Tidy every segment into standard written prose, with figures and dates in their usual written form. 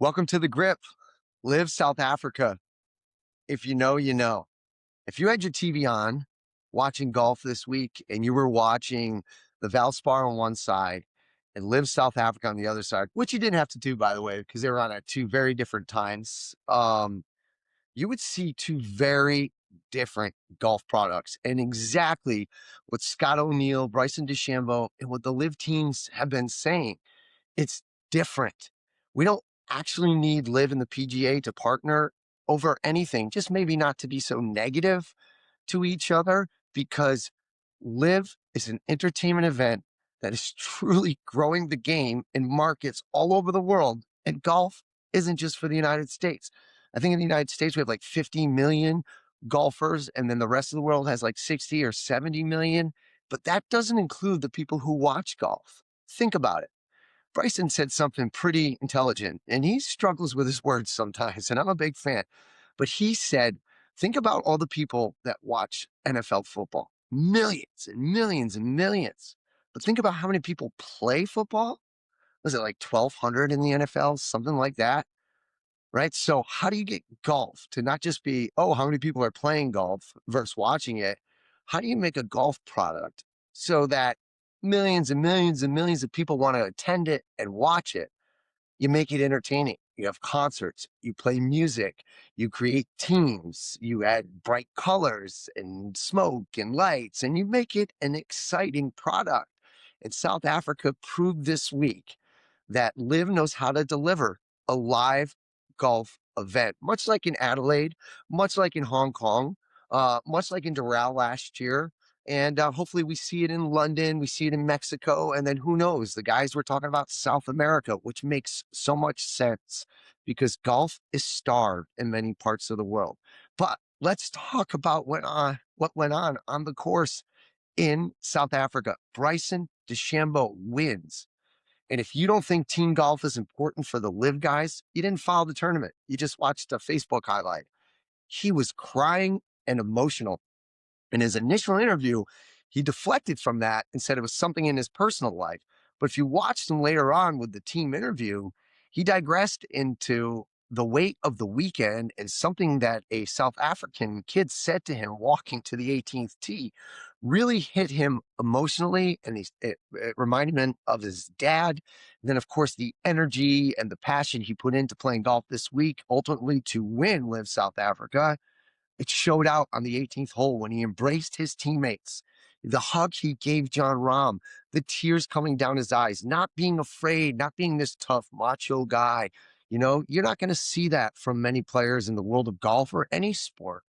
Welcome to the grip. Live South Africa. If you know, you know. If you had your TV on watching golf this week and you were watching the Valspar on one side and Live South Africa on the other side, which you didn't have to do, by the way, because they were on at two very different times, you would see two very different golf products and exactly what Scott O'Neill, Bryson DeChambeau, and what the Live teams have been saying. It's different. We don't actually need LIV and the PGA to partner over anything, just maybe not to be so negative to each other, because LIV is an entertainment event that is truly growing the game in markets all over the world. And golf isn't just for the United States. I think in the United States, we have like 50 million golfers, and then the rest of the world has like 60 or 70 million. But that doesn't include the people who watch golf. Think about it. Bryson said something pretty intelligent, and he struggles with his words sometimes, and I'm a big fan. But he said, think about all the people that watch NFL football, millions and millions and millions. But think about how many people play football. Was it like 1,200 in the NFL, something like that? Right? So how do you get golf to not just be, oh, how many people are playing golf versus watching it? How do you make a golf product so that millions and millions and millions of people want to attend it and watch it? You make it entertaining. You have concerts, you play music, you create teams, you add bright colors and smoke and lights, and you make it an exciting product. And South Africa proved this week that LIV knows how to deliver a live golf event, much like in Adelaide, much like in Hong Kong, much like in Doral last year. And hopefully we see it in London, we see it in Mexico, and then who knows? The guys were talking about South America, which makes so much sense because golf is starved in many parts of the world. But let's talk about what went on the course in South Africa. Bryson DeChambeau wins. And if you don't think team golf is important for the LIV guys, you didn't follow the tournament. You just watched a Facebook highlight. He was crying and emotional. In his initial interview, he deflected from that and said it was something in his personal life. But if you watched him later on with the team interview, he digressed into the weight of the weekend and something that a South African kid said to him walking to the 18th tee really hit him emotionally. And it reminded him of his dad. And then, of course, the energy and the passion he put into playing golf this week, ultimately to win LIV South Africa. It showed out on the 18th hole when he embraced his teammates, the hug he gave John Rahm, the tears coming down his eyes, not being afraid, not being this tough macho guy. You know, you're not going to see that from many players in the world of golf or any sport.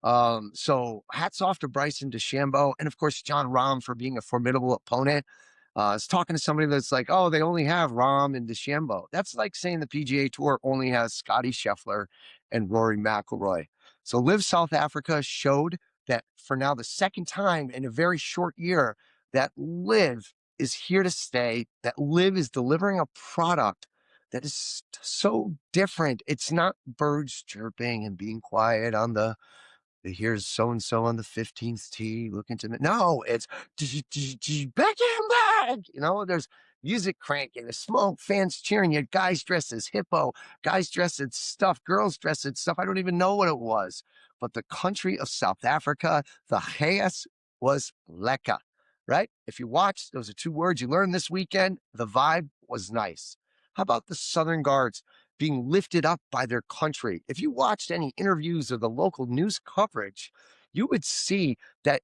So hats off to Bryson DeChambeau and of course John Rahm for being a formidable opponent. I was talking to somebody that's like, oh, they only have Rahm and DeChambeau. That's like saying the PGA Tour only has Scotty Scheffler and Rory McIlroy. So LIV South Africa showed that for now the second time in a very short year that LIV is here to stay, that LIV is delivering a product that is so different. It's not birds chirping and being quiet on the here's so-and-so on the 15th tee looking to me. No, it's backhand bag. You know, there's music cranking, the smoke, fans cheering. You had guys dressed as hippo, guys dressed as stuff, girls dressed as stuff. I don't even know what it was. But the country of South Africa, the chaos was lekker, right? If you watched, those are two words you learned this weekend. The vibe was nice. How about the Southern Guards being lifted up by their country? If you watched any interviews or the local news coverage, you would see that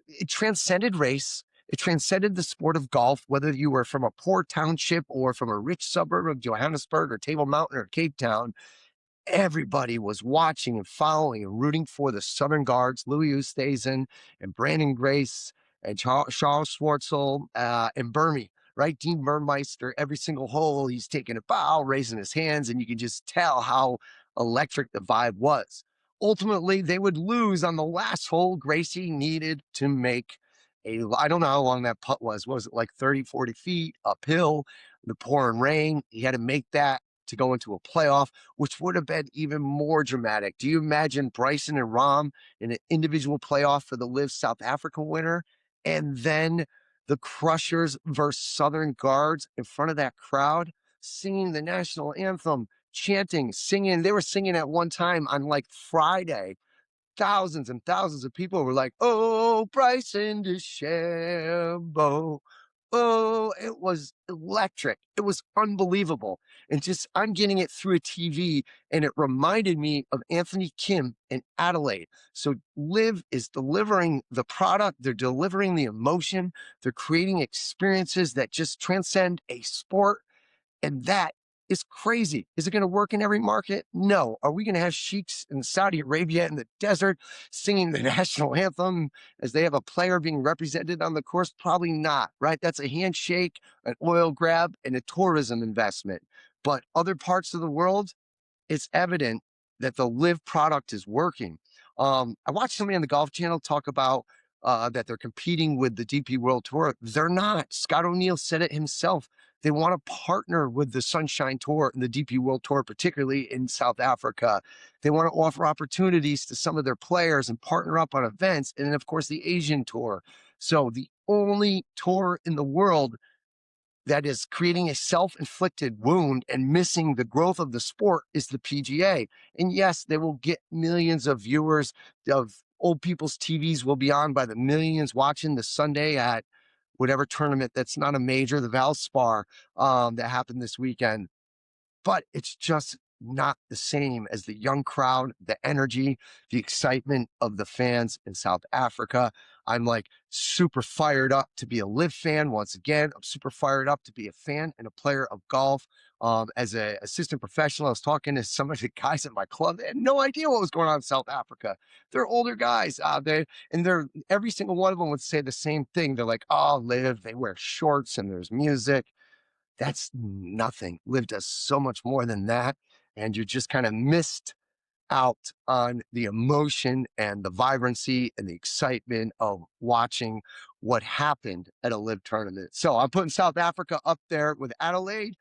it transcended race. It transcended the sport of golf, whether you were from a poor township or from a rich suburb of Johannesburg or Table Mountain or Cape Town. Everybody was watching and following and rooting for the Southern Guards, Louis Oosthuizen and Brandon Grace and Charles Schwartzel and Burmese, right? Dean Burmeister, every single hole, he's taking a bow, raising his hands, and you can just tell how electric the vibe was. Ultimately, they would lose on the last hole. Gracie needed to make I don't know how long that putt was. What was it, like 30, 40 feet uphill, the pouring rain? He had to make that to go into a playoff, which would have been even more dramatic. Do you imagine Bryson and Rahm in an individual playoff for the LIV South Africa winner? And then the Crushers versus Southern Guards in front of that crowd, singing the national anthem, chanting, singing. They were singing at one time on like Friday. Thousands and thousands of people were like, "Oh, Bryson DeChambeau." Oh, it was electric. It was unbelievable. And just, I'm getting it through a TV, and it reminded me of Anthony Kim in Adelaide. So Live is delivering the product, they're delivering the emotion, they're creating experiences that just transcend a sport. And that is crazy. Is it going to work in every market? No. Are we going to have sheiks in Saudi Arabia in the desert singing the national anthem as they have a player being represented on the course? Probably not, right? That's a handshake, an oil grab, and a tourism investment. But other parts of the world, it's evident that the Live product is working. I watched somebody on the Golf Channel talk about that they're competing with the DP World Tour. They're not. Scott O'Neill said it himself. They want to partner with the Sunshine Tour and the DP World Tour, particularly in South Africa. They want to offer opportunities to some of their players and partner up on events. And then, of course, the Asian Tour. So the only tour in the world that is creating a self-inflicted wound and missing the growth of the sport is the PGA. And yes, they will get millions of viewers. Of old people's TVs will be on by the millions watching the Sunday at whatever tournament that's not a major, the Valspar that happened this weekend. But it's just not the same as the young crowd, the energy, the excitement of the fans in South Africa. I'm like super fired up to be a Live fan once again. I'm super fired up to be a fan and a player of golf. As an assistant professional, I was talking to some of the guys at my club. They had no idea what was going on in South Africa. They're older guys. They're every single one of them would say the same thing. They're like, "Oh, Live." They wear shorts and there's music. That's nothing. Live does so much more than that. And you're just kind of missed out on the emotion and the vibrancy and the excitement of watching what happened at a Live tournament. So I'm putting South Africa up there with Adelaide,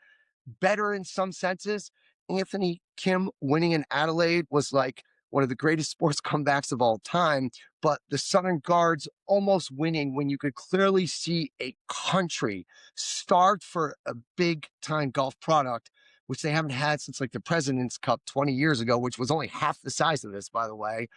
better in some senses. Anthony Kim winning in Adelaide was like one of the greatest sports comebacks of all time. But the Southern Guards almost winning when you could clearly see a country starved for a big time golf product, which they haven't had since like the President's Cup 20 years ago, which was only half the size of this, by the way,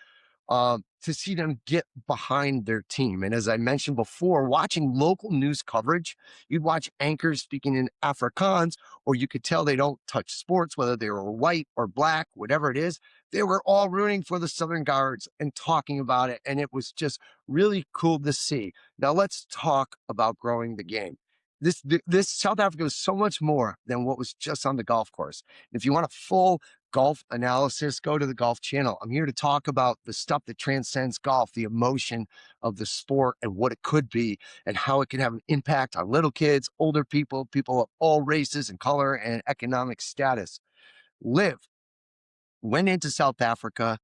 to see them get behind their team. And as I mentioned before, watching local news coverage, you'd watch anchors speaking in Afrikaans, or you could tell they don't touch sports, whether they were white or black, whatever it is. They were all rooting for the Southern Guards and talking about it. And it was just really cool to see. Now let's talk about growing the game. This South Africa is so much more than what was just on the golf course. If you want a full golf analysis, go to the Golf Channel. I'm here to talk about the stuff that transcends golf, the emotion of the sport and what it could be and how it can have an impact on little kids, older people, people of all races and color and economic status. Live went into South Africa.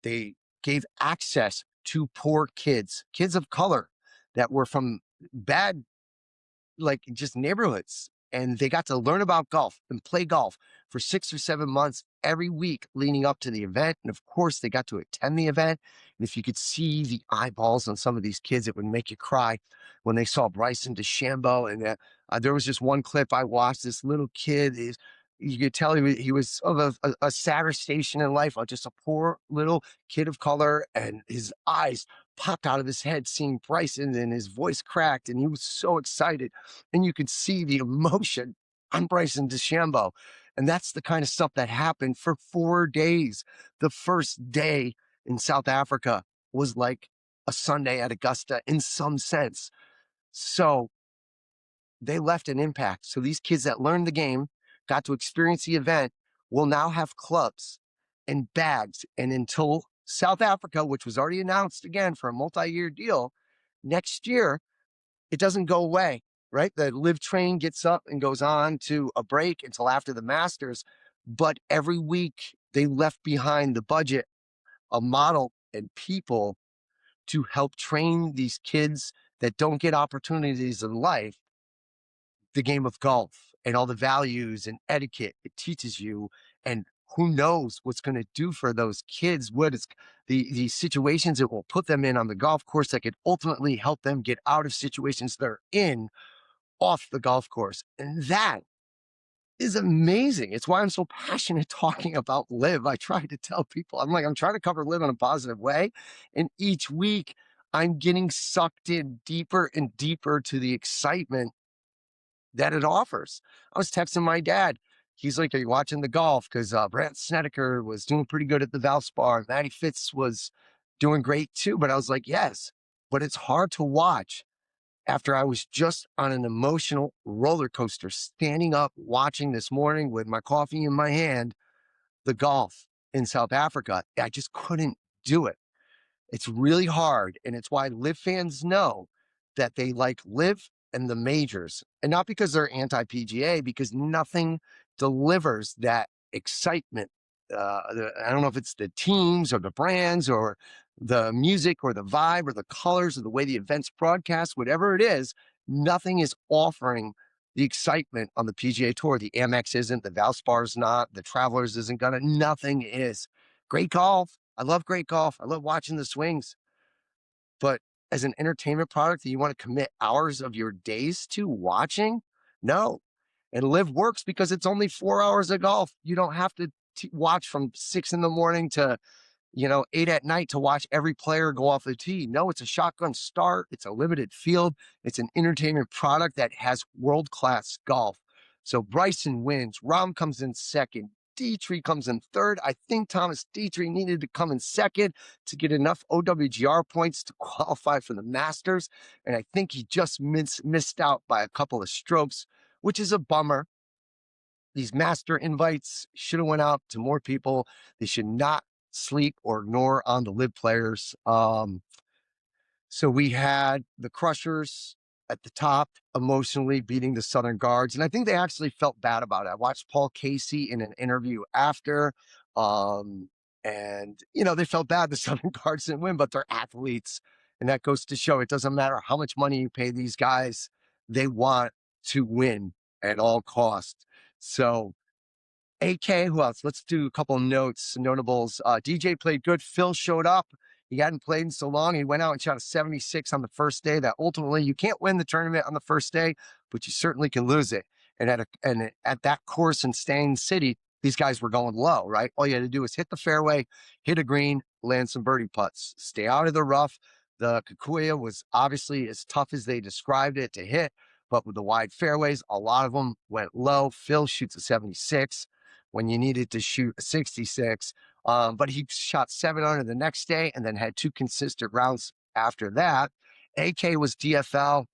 They gave access to poor kids, kids of color that were from bad, like just neighborhoods. And they got to learn about golf and play golf for 6 or 7 months every week leading up to the event. And of course, they got to attend the event. And if you could see the eyeballs on some of these kids, it would make you cry when they saw Bryson DeChambeau. And there was just one clip I watched. This little kid is, you could tell he was of a sadder station in life, just a poor little kid of color, and his eyes popped out of his head seeing Bryson, and his voice cracked, and he was so excited. And you could see the emotion on Bryson DeChambeau. And that's the kind of stuff that happened for 4 days. The first day in South Africa was like a Sunday at Augusta in some sense. So they left an impact. So these kids that learned the game, got to experience the event, will now have clubs and bags. And until South Africa, which was already announced again for a multi-year deal, next year, it doesn't go away, right? The Live train gets up and goes on to a break until after the Masters. But every week they left behind the budget, a model and people to help train these kids that don't get opportunities in life, the game of golf and all the values and etiquette it teaches you. And who knows what's going to do for those kids, what is the situations it will put them in on the golf course that could ultimately help them get out of situations they're in off the golf course. And that is amazing. It's why I'm so passionate talking about LIV. I try to tell people, I'm like, I'm trying to cover LIV in a positive way. And each week I'm getting sucked in deeper and deeper to the excitement that it offers. I was texting my dad. He's like, "Are you watching the golf?" Because Brant Snedeker was doing pretty good at the Valspar. Matty Fitz was doing great too. But I was like, yes, but it's hard to watch after I was just on an emotional roller coaster, standing up, watching this morning with my coffee in my hand, the golf in South Africa. I just couldn't do it. It's really hard. And it's why LIV fans know that they like LIV and the majors. And not because they're anti PGA, because nothing delivers that excitement. I don't know if it's the teams or the brands or the music or the vibe or the colors or the way the event's broadcast, whatever it is, nothing is offering the excitement on the PGA Tour. The Amex isn't, the Valspar's not, the Travelers isn't gonna, nothing is. Great golf. I love great golf. I love watching the swings. But as an entertainment product that you want to commit hours of your days to watching, no. And LIV works because it's only 4 hours of golf. You don't have to watch from 6 in the morning to 8 at night to watch every player go off the tee. No, it's a shotgun start. It's a limited field. It's an entertainment product that has world-class golf. So Bryson wins. Rahm comes in second. Dietrich comes in third. I think Thomas Dietrich needed to come in second to get enough OWGR points to qualify for the Masters. And I think he just missed out by a couple of strokes, which is a bummer. These master invites should have went out to more people. They should not sleep or ignore on the LIV players. So we had the Crushers at the top emotionally beating the Southern Guards. And I think they actually felt bad about it. I watched Paul Casey in an interview after, and, they felt bad the Southern Guards didn't win, but they're athletes. And that goes to show it doesn't matter how much money you pay these guys, they want to win at all costs. So AK, who else? Let's do a couple of notables. DJ played good. Phil showed up. He hadn't played in so long. He went out and shot a 76 on the first day. That ultimately you can't win the tournament on the first day, but you certainly can lose it. And at that course in Stain City, these guys were going low, right? All you had to do was hit the fairway, hit a green, land some birdie putts, stay out of the rough. The Kikuya was obviously as tough as they described it to hit, but with the wide fairways, a lot of them went low. Phil shoots a 76 when you needed to shoot a 66. But he shot 7 under the next day and then had 2 consistent rounds after that. AK was DFL.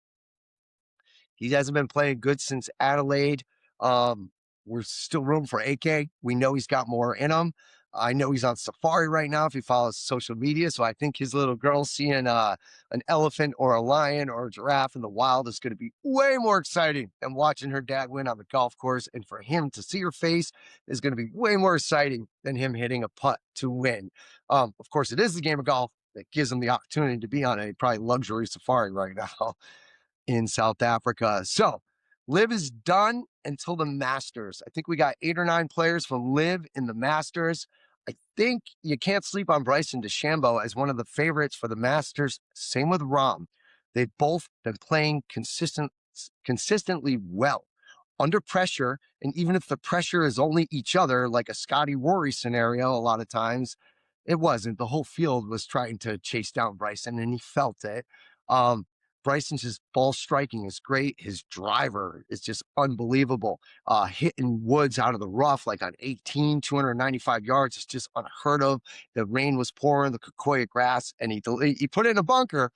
He hasn't been playing good since Adelaide. We're still room for AK. We know he's got more in him. I know he's on safari right now if he follows social media. So I think his little girl seeing an elephant or a lion or a giraffe in the wild is going to be way more exciting than watching her dad win on the golf course. And for him to see her face is going to be way more exciting than him hitting a putt to win. Of course, it is the game of golf that gives him the opportunity to be on a probably luxury safari right now in South Africa. So LIV is done until the Masters. I think we got 8 or 9 players from LIV in the Masters. I think you can't sleep on Bryson DeChambeau as one of the favorites for the Masters. Same with Rahm. They've both been playing consistently well under pressure. And even if the pressure is only each other, like a Scotty Rory scenario, a lot of times it wasn't. The whole field was trying to chase down Bryson and he felt it. Bryson's just ball striking is great. His driver is just unbelievable. Hitting woods out of the rough, like on 18, 295 yards, is just unheard of. The rain was pouring, the Kikuya grass, and he put it in a bunker.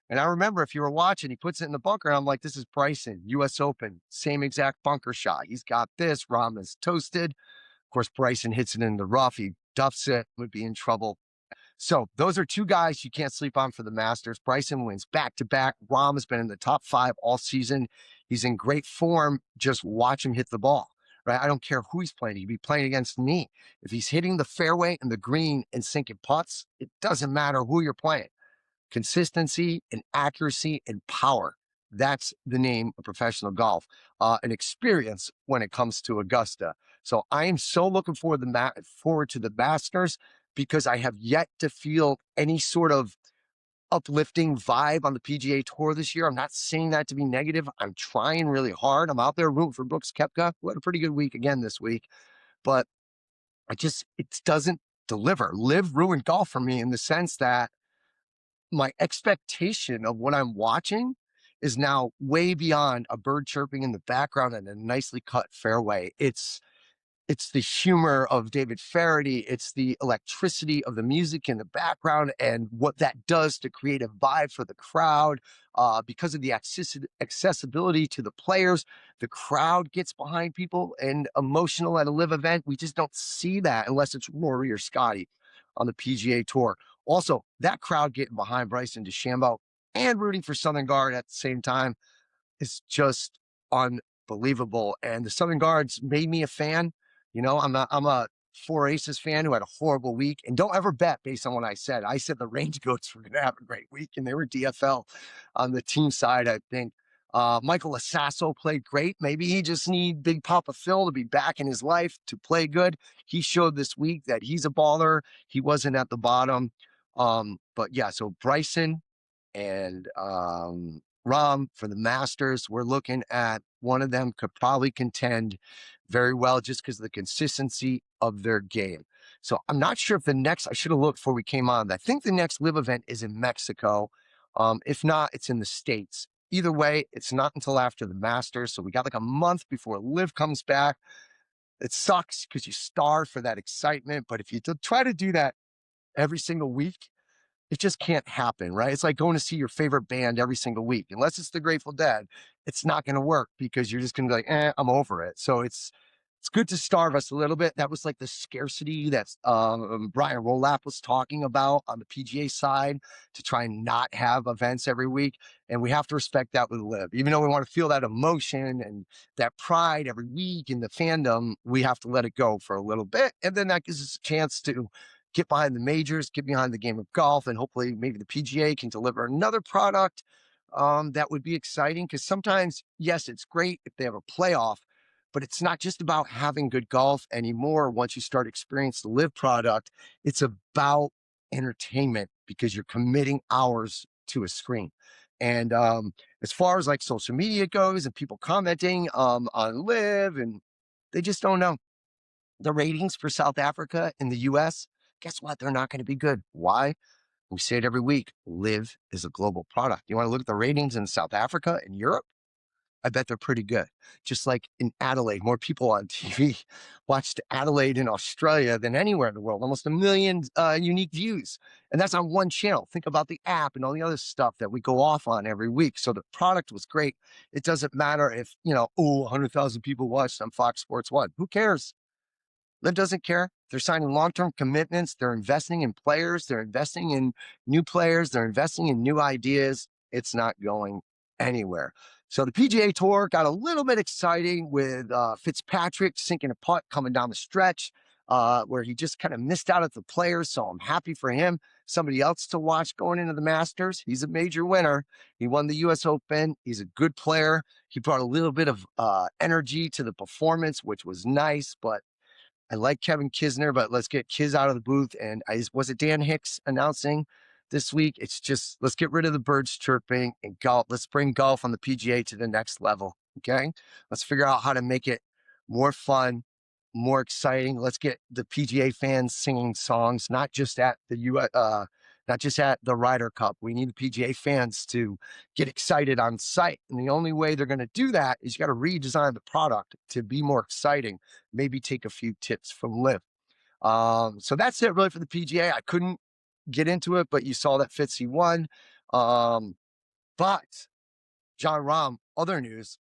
And I remember if you were watching, he puts it in the bunker. And I'm like, this is Bryson, US Open, same exact bunker shot. He's got this. Rahm is toasted. Of course, Bryson hits it in the rough. He duffs it, would be in trouble. So those are 2 guys you can't sleep on for the Masters. Bryson wins back-to-back. Rahm has been in the top 5 all season. He's in great form. Just watch him hit the ball, right? I don't care who he's playing. He'd be playing against me. If he's hitting the fairway and the green and sinking putts, it doesn't matter who you're playing. Consistency and accuracy and power. That's the name of professional golf. An experience when it comes to Augusta. So I am so looking forward to the Masters because I have yet to feel any sort of uplifting vibe on the PGA Tour this year. I'm not saying that to be negative. I'm trying really hard. I'm out there rooting for Brooks Koepka, who had a pretty good week again this week, but it doesn't deliver. LIV ruined golf for me in the sense that my expectation of what I'm watching is now way beyond a bird chirping in the background and a nicely cut fairway. It's the humor of David Faraday. It's the electricity of the music in the background and what that does to create a vibe for the crowd. Because of the accessibility to the players, the crowd gets behind people and emotional at a live event. We just don't see that unless it's Rory or Scotty on the PGA Tour. Also, that crowd getting behind Bryson DeChambeau and rooting for Southern Guard at the same time is just unbelievable. And the Southern Guards made me a fan. I'm a Four Aces fan who had a horrible week. And don't ever bet based on what I said. I said the Range Goats were going to have a great week, and they were DFL on the team side, I think. Michael Assasso played great. Maybe he just need Big Papa Phil to be back in his life to play good. He showed this week that he's a baller. He wasn't at the bottom. But yeah, so Bryson and Rahm for the Masters, we're looking at one of them could probably contend very well just because of the consistency of their game. So I'm not sure if I should have looked before we came on. I think the next LIV event is in Mexico. If not, it's in the States. Either way, it's not until after the Masters. So we got like a month before LIV comes back. It sucks because you starve for that excitement. But if you try to do that every single week, it just can't happen, right? It's like going to see your favorite band every single week. Unless it's the Grateful Dead, it's not going to work because you're just going to be like, I'm over it. So it's good to starve us a little bit. That was like the scarcity that Brian Rolapp was talking about on the PGA side to try and not have events every week. And we have to respect that with LIV. Even though we want to feel that emotion and that pride every week in the fandom, we have to let it go for a little bit. And then that gives us a chance to get behind the majors, get behind the game of golf, and hopefully maybe the PGA can deliver another product that would be exciting. Because sometimes, yes, it's great if they have a playoff, but it's not just about having good golf anymore. Once you start experiencing the LIV product, it's about entertainment because you're committing hours to a screen. And as far as like social media goes and people commenting on LIV, and they just don't know the ratings for South Africa in the US, guess what? They're not going to be good. Why? We say it every week. LIV is a global product. You want to look at the ratings in South Africa and Europe? I bet they're pretty good. Just like in Adelaide, more people on TV watched Adelaide in Australia than anywhere in the world, almost 1 million unique views. And that's on one channel. Think about the app and all the other stuff that we go off on every week. So the product was great. It doesn't matter if, 100,000 people watched on Fox Sports 1. Who cares? LIV doesn't care. They're signing long-term commitments. They're investing in players. They're investing in new players. They're investing in new ideas. It's not going anywhere. So the PGA Tour got a little bit exciting with Fitzpatrick sinking a putt coming down the stretch where he just kind of missed out at the players. So I'm happy for him. Somebody else to watch going into the Masters. He's a major winner. He won the U.S. Open. He's a good player. He brought a little bit of energy to the performance, which was nice, but I like Kevin Kisner, but let's get Kiz out of the booth. And was it Dan Hicks announcing this week? It's just, let's get rid of the birds chirping and golf. Let's bring golf on the PGA to the next level. Okay. Let's figure out how to make it more fun, more exciting. Let's get the PGA fans singing songs, not just at not just at the Ryder Cup. We need the PGA fans to get excited on site. And the only way they're going to do that is you got to redesign the product to be more exciting. Maybe take a few tips from LIV. So that's it really for the PGA. I couldn't get into it, but you saw that Fitzy won. But Jon Rahm, other news,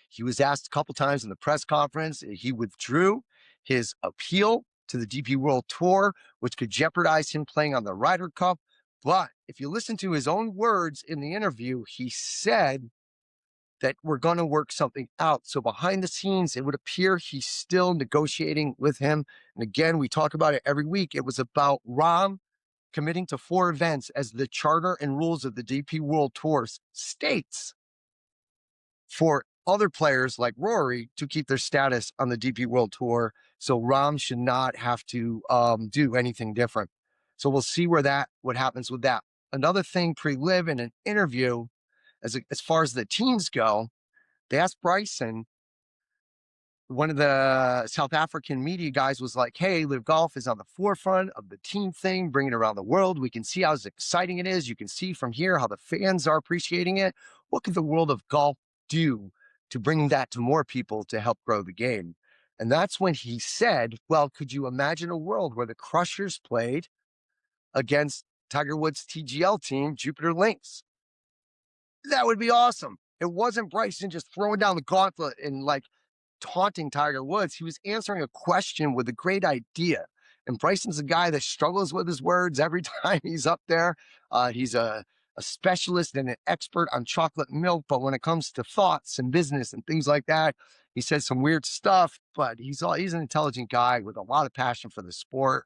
he was asked a couple times in the press conference. He withdrew his appeal to the DP World Tour, which could jeopardize him playing on the Ryder Cup. But if you listen to his own words in the interview, he said that we're going to work something out. So behind the scenes, it would appear he's still negotiating with him. And again, we talk about it every week. It was about Rahm committing to 4 events as the charter and rules of the DP World Tour states for other players like Rory to keep their status on the DP World Tour. So Rahm should not have to do anything different. So we'll see what happens with that. another thing pre-live in an interview, as far as the teams go, they asked Bryson, one of the South African media guys was like, hey, Live Golf is on the forefront of the team thing, bringing it around the world. We can see how exciting it is. You can see from here how the fans are appreciating it. What could the world of golf do to bring that to more people to help grow the game? And that's when he said, well, could you imagine a world where the Crushers played against Tiger Woods' TGL team, Jupiter Lynx? That would be awesome. It wasn't Bryson just throwing down the gauntlet and like taunting Tiger Woods. He was answering a question with a great idea. And Bryson's a guy that struggles with his words every time he's up there. He's a specialist and an expert on chocolate milk, but when it comes to thoughts and business and things like that, he says some weird stuff, but he's an intelligent guy with a lot of passion for the sport.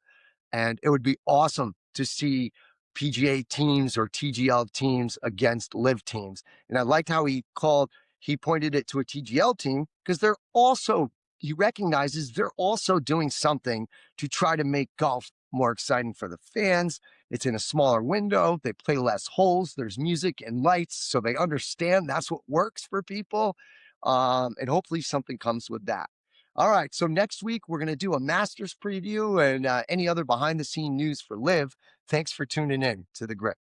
And it would be awesome to see PGA teams or TGL teams against LIV teams. And I liked how he pointed it to a TGL team because he recognizes they're also doing something to try to make golf more exciting for the fans. It's in a smaller window. They play less holes. There's music and lights. So they understand that's what works for people. And hopefully something comes with that. All right. So next week, we're going to do a Masters preview and any other behind the scene news for LIV. Thanks for tuning in to The Grip.